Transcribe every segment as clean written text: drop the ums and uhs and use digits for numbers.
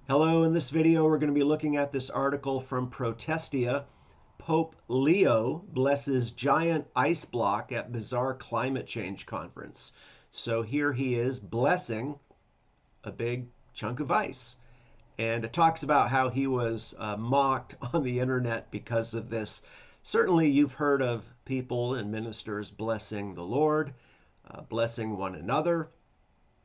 Hello, in this video we're going to be looking at this article from Protestia. Pope Leo blesses giant ice block at bizarre climate change conference. So here he is blessing a big chunk of ice. And it talks about how he was mocked on the internet because of this. Certainly you've heard of people and ministers blessing the Lord, blessing one another.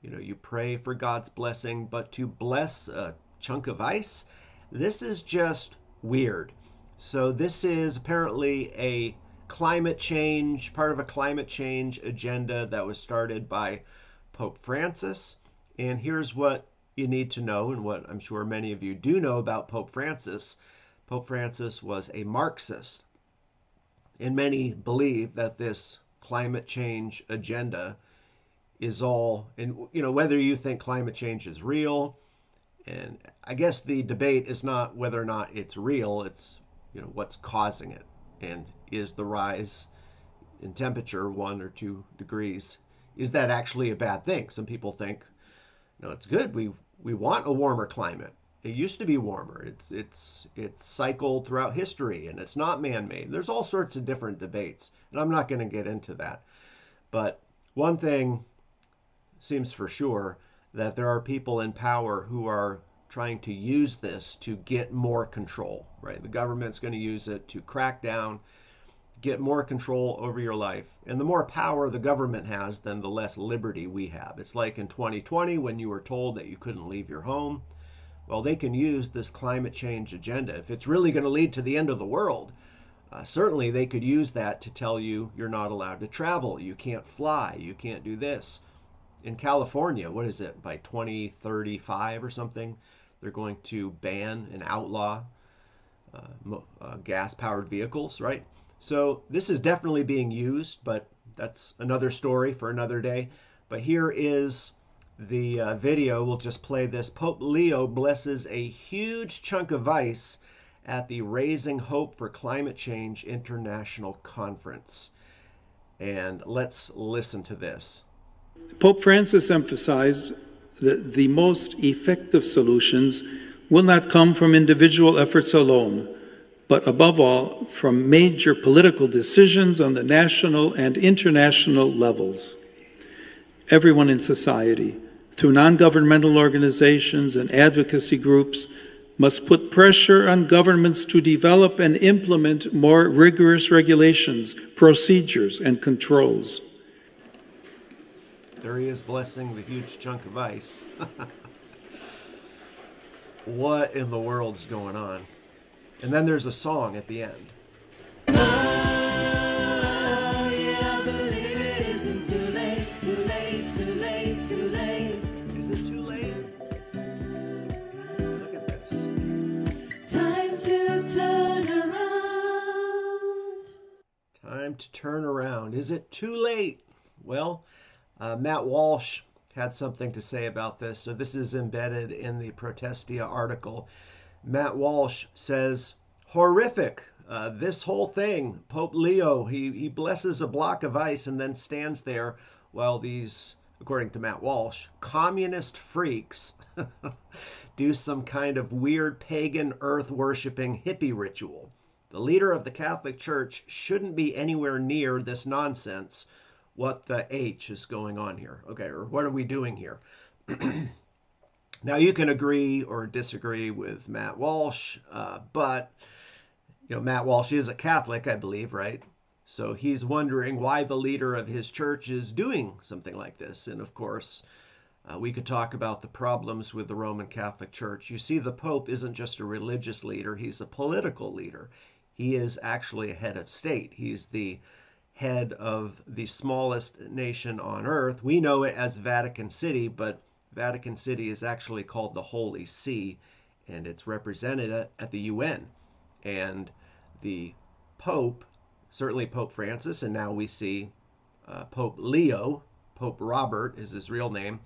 You know, you pray for God's blessing, but to bless a chunk of ice, this is just weird. So this is apparently a climate change, part of a climate change agenda that was started by Pope Francis. And here's what you need to know, and what I'm sure many of you do know about Pope Francis. Pope Francis was a Marxist, and many believe that this climate change agenda is all, and whether you think climate change is real, and I guess the debate is not whether or not it's real, it's what's causing it, and is the rise in temperature 1 or 2 degrees, is that actually a bad thing? Some people think no, it's good. We want a warmer climate. It used to be warmer. It's cycled throughout history, and it's not man-made. There's all sorts of different debates, and I'm not going to get into that. But one thing seems for sure, that there are people in power who are trying to use this to get more control, right? The government's going to use it to crack down, get more control over your life. And the more power the government has, then the less liberty we have. It's like in 2020 when you were told that you couldn't leave your home. Well, they can use this climate change agenda. If it's really going to lead to the end of the world, certainly they could use that to tell you you're not allowed to travel, you can't fly, you can't do this. In California, what is it, by 2035 or something, they're going to ban and outlaw gas-powered vehicles, right? So this is definitely being used, but that's another story for another day. But here is the video. We'll just play this. Pope Leo blesses a huge chunk of ice at the Raising Hope for Climate Change International Conference. And let's listen to this. Pope Francis emphasized that the most effective solutions will not come from individual efforts alone, but above all, from major political decisions on the national and international levels. Everyone in society, through non-governmental organizations and advocacy groups, must put pressure on governments to develop and implement more rigorous regulations, procedures, and controls. There he is blessing the huge chunk of ice. What in the world's going on? And then there's a song at the end. Oh, yeah, I believe it isn't too late, too late, too late, too late. Is it too late? Look at this. Time to turn around. Time to turn around. Is it too late? Well, Matt Walsh had something to say about this. So this is embedded in the Protestia article. Matt Walsh says, horrific. This whole thing, Pope Leo, he blesses a block of ice and then stands there while these, according to Matt Walsh, communist freaks do some kind of weird pagan earth-worshipping hippie ritual. The leader of the Catholic Church shouldn't be anywhere near this nonsense. What the H is going on here? Okay, or what are we doing here? Now, you can agree or disagree with Matt Walsh, but Matt Walsh is a Catholic, I believe, right? So he's wondering why the leader of his church is doing something like this. And of course, we could talk about the problems with the Roman Catholic Church. You see, the Pope isn't just a religious leader, he's a political leader. He is actually a head of state. He's the head of the smallest nation on earth. We know it as Vatican City, but Vatican City is actually called the Holy See, and it's represented at the UN. And the Pope, certainly Pope Francis, and now we see Pope Leo, Pope Robert is his real name,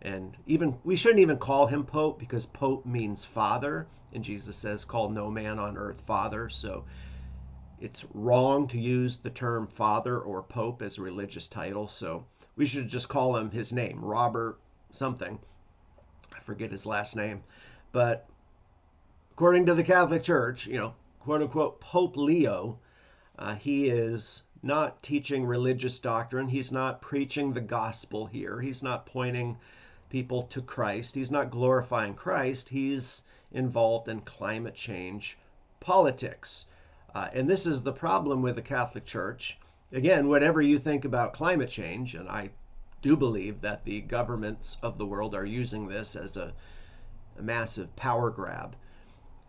and even we shouldn't even call him Pope because Pope means father, and Jesus says, call no man on earth father. So it's wrong to use the term father or pope as a religious title, so we should just call him his name, Robert something. I forget his last name. But according to the Catholic Church, quote unquote, Pope Leo, he is not teaching religious doctrine. He's not preaching the gospel here. He's not pointing people to Christ. He's not glorifying Christ. He's involved in climate change politics. And this is the problem with the Catholic Church. Again, whatever you think about climate change, and I do believe that the governments of the world are using this as a massive power grab,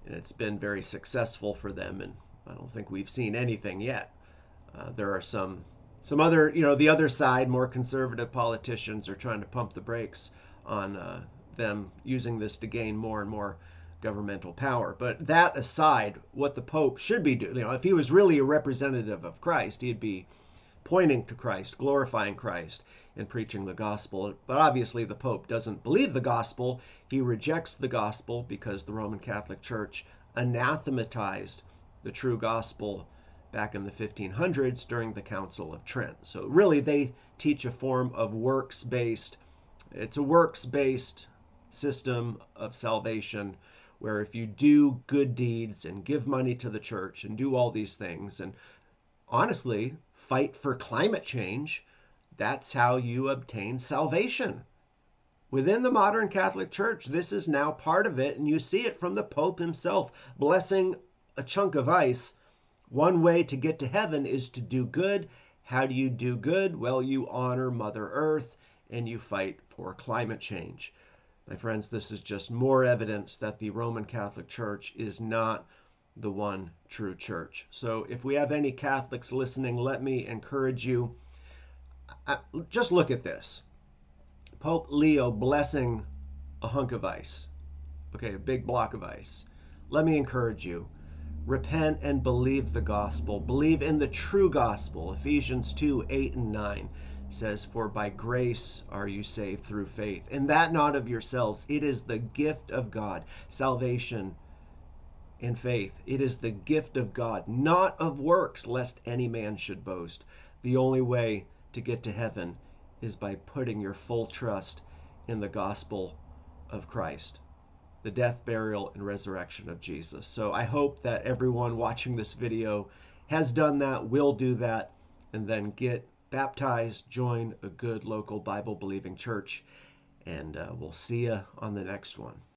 and it's been very successful for them. And I don't think we've seen anything yet. There are some other, the other side, more conservative politicians are trying to pump the brakes on them using this to gain more and more governmental power. But that aside, what the Pope should be doing, if he was really a representative of Christ, he'd be pointing to Christ, glorifying Christ, and preaching the gospel. But obviously, the Pope doesn't believe the gospel. He rejects the gospel because the Roman Catholic Church anathematized the true gospel back in the 1500s during the Council of Trent. So really, they teach a form of it's a works-based system of salvation, where if you do good deeds and give money to the church and do all these things and honestly fight for climate change, that's how you obtain salvation. Within the modern Catholic Church, this is now part of it, and you see it from the Pope himself blessing a chunk of ice. One way to get to heaven is to do good. How do you do good? Well, you honor Mother Earth and you fight for climate change. My friends, this is just more evidence that the Roman Catholic Church is not the one true church. So if we have any Catholics listening, let me encourage you. Just look at this. Pope Leo blessing a hunk of ice. Okay, a big block of ice. Let me encourage you. Repent and believe the gospel. Believe in the true gospel. Ephesians 2:8-9 says, "For by grace are you saved through faith, and that not of yourselves. It is the gift of God." Salvation in faith. It is the gift of God, not of works, lest any man should boast. The only way to get to heaven is by putting your full trust in the gospel of Christ, the death, burial, and resurrection of Jesus. So I hope that everyone watching this video has done that, will do that, and then get baptized, join a good local Bible-believing church, and we'll see you on the next one.